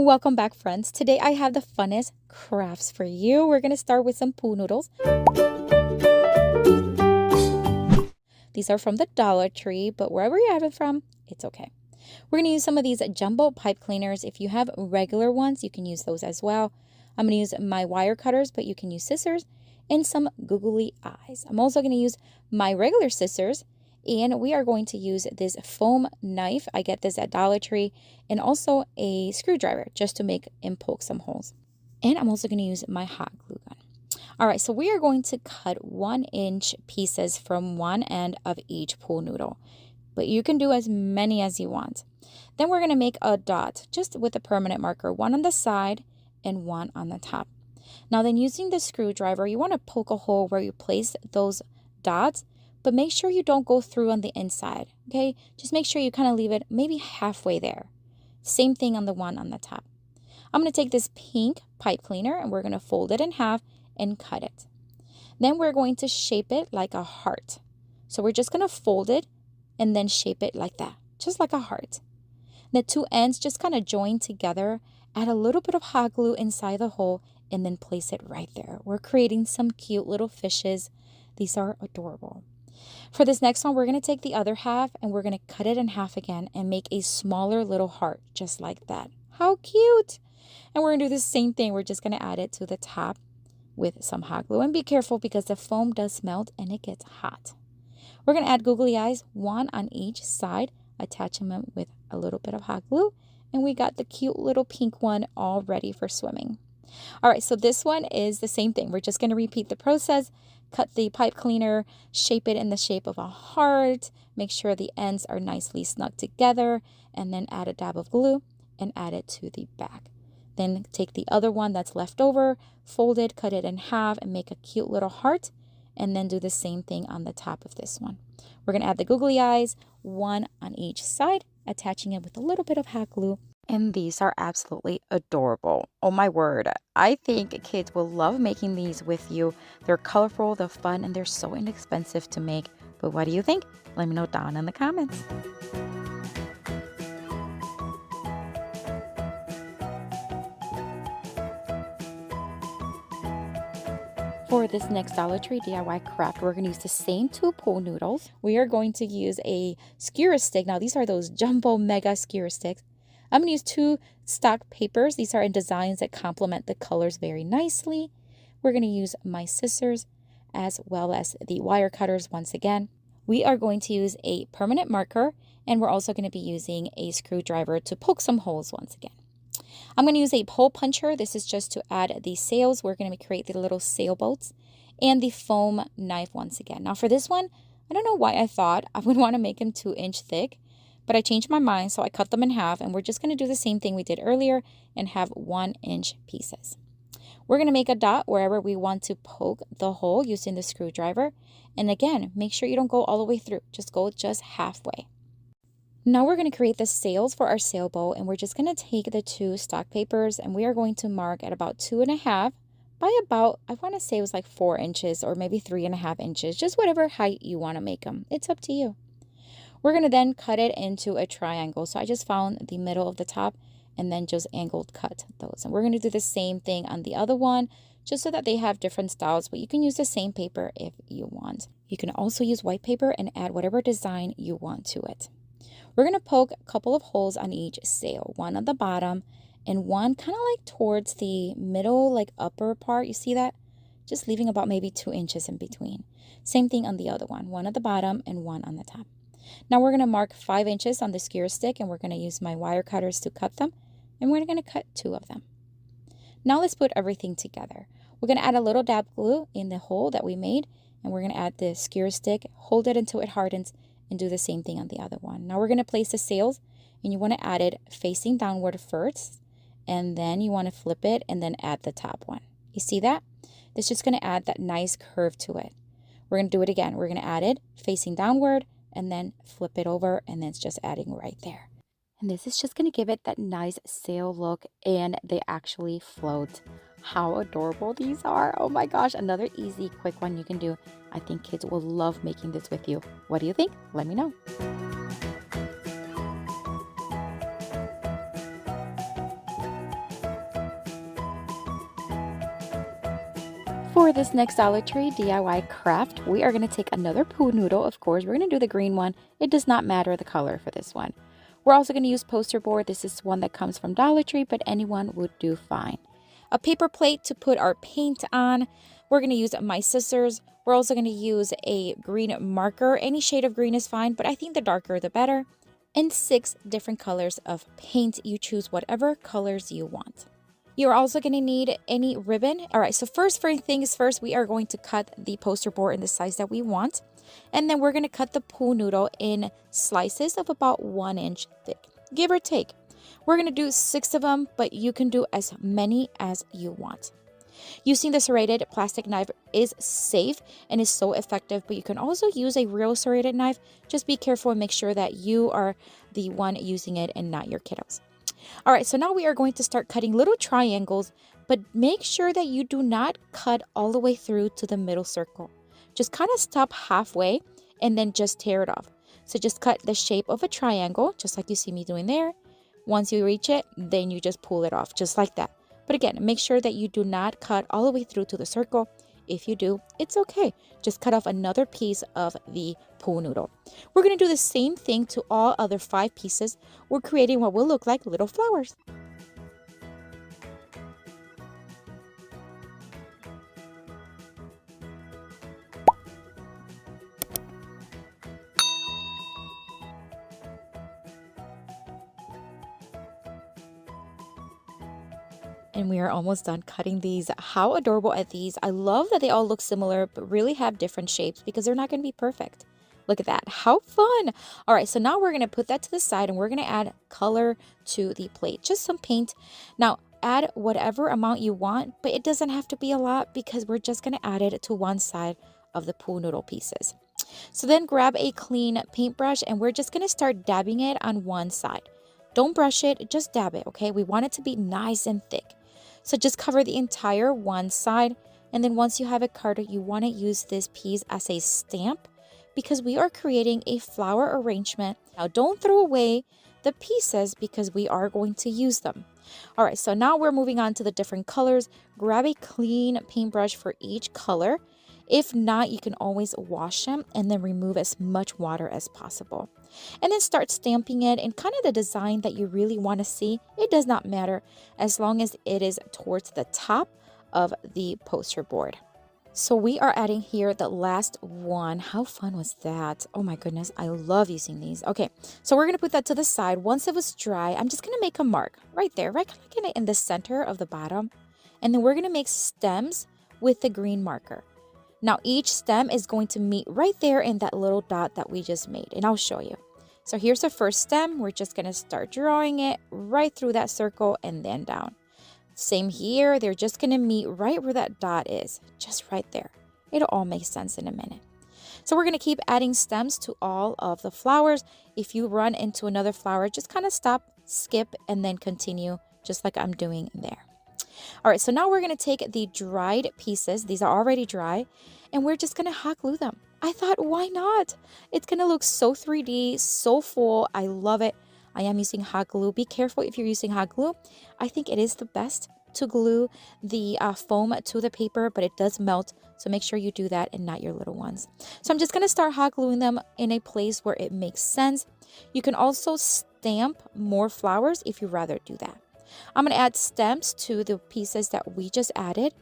Welcome back, friends. Today I have the funnest crafts for you. We're going to start with some pool noodles. These are from the Dollar Tree, but wherever you have it from, it's okay. We're going to use some of these jumbo pipe cleaners. If you have regular ones, you can use those as well. I'm going to use my wire cutters, but you can use scissors and some googly eyes. I'm also going to use my regular scissors, and we are going to use this foam knife. I get this at Dollar Tree, and also a screwdriver just to make and poke some holes. And I'm also going to use my hot glue gun. All right, so we are going to cut 1-inch pieces from one end of each pool noodle, but you can do as many as you want. Then we're going to make a dot just with a permanent marker, one on the side and one on the top. Now then, using the screwdriver, you want to poke a hole where you place those dots, but make sure you don't go through on the inside, okay? Just make sure you kind of leave it maybe halfway there. Same thing on the one on the top. I'm going to take this pink pipe cleaner and we're going to fold it in half and cut it. Then we're going to shape it like a heart. So we're just going to fold it and then shape it like that, just like a heart. The two ends just kind of join together, add a little bit of hot glue inside the hole, and then place it right there. We're creating some cute little fishes. These are adorable. For this next one, we're going to take the other half and we're going to cut it in half again and make a smaller little heart just like that. How cute! And we're going to do the same thing. We're just going to add it to the top with some hot glue. And be careful because the foam does melt and it gets hot. We're going to add googly eyes, one on each side, attaching them with a little bit of hot glue. And we got the cute little pink one all ready for swimming. All right, so this one is the same thing. We're just going to repeat the process. Cut the pipe cleaner, shape it in the shape of a heart, make sure the ends are nicely snug together, and then add a dab of glue and add it to the back. Then take the other one that's left over, fold it, cut it in half, and make a cute little heart, and then do the same thing on the top of this one. We're going to add the googly eyes, one on each side, attaching it with a little bit of hot glue. And these are absolutely adorable. Oh my word. I think kids will love making these with you. They're colorful, they're fun, and they're so inexpensive to make. But what do you think? Let me know down in the comments. For this next Dollar Tree DIY craft, we're going to use the same two pool noodles. We are going to use a skewer stick. Now, these are those jumbo mega skewer sticks. I'm going to use 2 stock papers. These are in designs that complement the colors very nicely. We're going to use my scissors as well as the wire cutters once again. We are going to use a permanent marker, and we're also going to be using a screwdriver to poke some holes once again. I'm going to use a hole puncher. This is just to add the sails. We're going to create the little sailboats, and the foam knife once again. Now for this one, I don't know why I thought I would want to make them 2-inch thick. But I changed my mind, so I cut them in half, and we're just going to do the same thing we did earlier and have 1-inch pieces. We're going to make a dot wherever we want to poke the hole using the screwdriver. And again, make sure you don't go all the way through. Just go just halfway. Now we're going to create the sails for our sailboat, and we're just going to take the 2 stock papers, and we are going to mark at about 2.5 by about, I want to say it was like 4 inches or maybe 3.5 inches, just whatever height you want to make them. It's up to you. We're going to then cut it into a triangle. So I just found the middle of the top and then just angled cut those. And we're going to do the same thing on the other one, just so that they have different styles, but you can use the same paper if you want. You can also use white paper and add whatever design you want to it. We're going to poke a couple of holes on each sail, one on the bottom and one kind of like towards the middle, like upper part. You see that? Just leaving about maybe 2 inches in between. Same thing on the other one at the bottom and one on the top. Now we're going to mark 5 inches on the skewer stick, and we're going to use my wire cutters to cut them, and we're going to cut 2 of them. Now let's put everything together. We're going to add a little dab glue in the hole that we made, and we're going to add the skewer stick, hold it until it hardens, and do the same thing on the other one. Now we're going to place the sails, and you want to add it facing downward first, and then you want to flip it and then add the top one. You see that? This is just going to add that nice curve to it. We're going to do it again. We're going to add it facing downward, and then flip it over, and then it's just adding right there. And this is just going to give it that nice sail look, and they actually float. How adorable these are. Oh my gosh, another easy, quick one you can do. I think kids will love making this with you. What do you think? Let me know. For this next Dollar Tree DIY craft, we are going to take another poo noodle, of course. We're going to do the green one. It does not matter the color for this one. We're also going to use poster board. This is one that comes from Dollar Tree, but anyone would do fine. A paper plate to put our paint on. We're going to use my scissors. We're also going to use a green marker. Any shade of green is fine, but I think the darker the better. And 6 different colors of paint. You choose whatever colors you want. You're also going to need any ribbon. All right, so first things first, we are going to cut the poster board in the size that we want. And then we're going to cut the poo noodle in slices of about 1 inch thick, give or take. We're going to do 6 of them, but you can do as many as you want. Using the serrated plastic knife is safe and is so effective, but you can also use a real serrated knife. Just be careful and make sure that you are the one using it and not your kiddos. All right, so now we are going to start cutting little triangles, but make sure that you do not cut all the way through to the middle circle. Just kind of stop halfway and then just tear it off. So just cut the shape of a triangle, just like you see me doing there. Once you reach it, then you just pull it off, just like that. But again, make sure that you do not cut all the way through to the circle. If you do, it's okay. Just cut off another piece of the poo noodle. We're going to do the same thing to all other 5 pieces. We're creating what will look like little flowers. And we are almost done cutting these. How adorable are these? I love that they all look similar, but really have different shapes because they're not going to be perfect. Look at that. How fun. All right, so now we're going to put that to the side and we're going to add color to the plate. Just some paint. Now, add whatever amount you want, but it doesn't have to be a lot because we're just going to add it to one side of the poo noodle pieces. So then grab a clean paintbrush and we're just going to start dabbing it on one side. Don't brush it, just dab it, okay? We want it to be nice and thick. So just cover the entire one side. And then once you have it covered, you want to use this piece as a stamp because we are creating a flower arrangement. Now don't throw away the pieces because we are going to use them. All right, so now we're moving on to the different colors. Grab a clean paintbrush for each color. If not, you can always wash them and then remove as much water as possible. And then start stamping it in kind of the design that you really want to see. It does not matter as long as it is towards the top of the poster board. So we are adding here the last one. How fun was that? Oh my goodness, I love using these. Okay, so we're going to put that to the side. Once it was dry, I'm just going to make a mark right there, right in the center of the bottom. And then we're going to make stems with the green marker. Now each stem is going to meet right there in that little dot that we just made, and I'll show you. So here's the first stem. We're just going to start drawing it right through that circle and then down. Same here. They're just going to meet right where that dot is, just right there. It'll all make sense in a minute. So we're going to keep adding stems to all of the flowers. If you run into another flower, just kind of stop, skip, and then continue just like I'm doing there. All right, so now we're going to take the dried pieces. These are already dry, and we're just going to hot glue them. I thought, why not? It's going to look so 3D, so full. I love it. I am using hot glue. Be careful if you're using hot glue. I think it is the best to glue the foam to the paper, but it does melt. So make sure you do that and not your little ones. So I'm just going to start hot gluing them in a place where it makes sense. You can also stamp more flowers if you'd rather do that. I'm going to add stems to the pieces that we just added.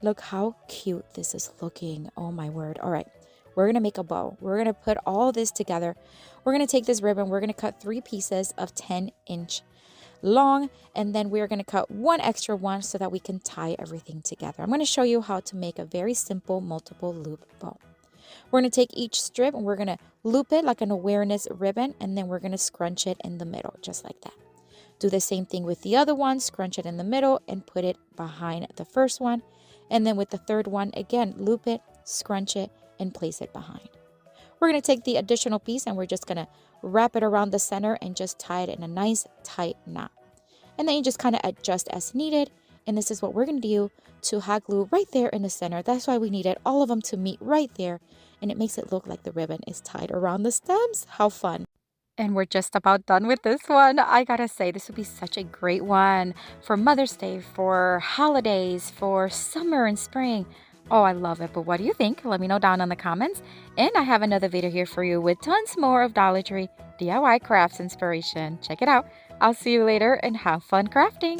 Look how cute this is looking. Oh my word. All right. We're going to make a bow. We're going to put all this together. We're going to take this ribbon. We're going to cut 3 pieces of 10-inch long. And then we're going to cut 1 extra one so that we can tie everything together. I'm going to show you how to make a very simple multiple loop bow. We're going to take each strip and we're going to loop it like an awareness ribbon. And then we're going to scrunch it in the middle, just like that. Do the same thing with the other one, scrunch it in the middle and put it behind the first one. And then with the third one, again, loop it, scrunch it, and place it behind. We're going to take the additional piece and we're just going to wrap it around the center and just tie it in a nice tight knot. And then you just kind of adjust as needed. And this is what we're going to do to hot glue right there in the center. That's why we needed all of them to meet right there. And it makes it look like the ribbon is tied around the stems. How fun. And we're just about done with this one. I gotta say, this would be such a great one for Mother's Day, for holidays, for summer and spring. Oh, I love it. But what do you think? Let me know down in the comments. And I have another video here for you with tons more of Dollar Tree DIY crafts inspiration. Check it out. I'll see you later and have fun crafting.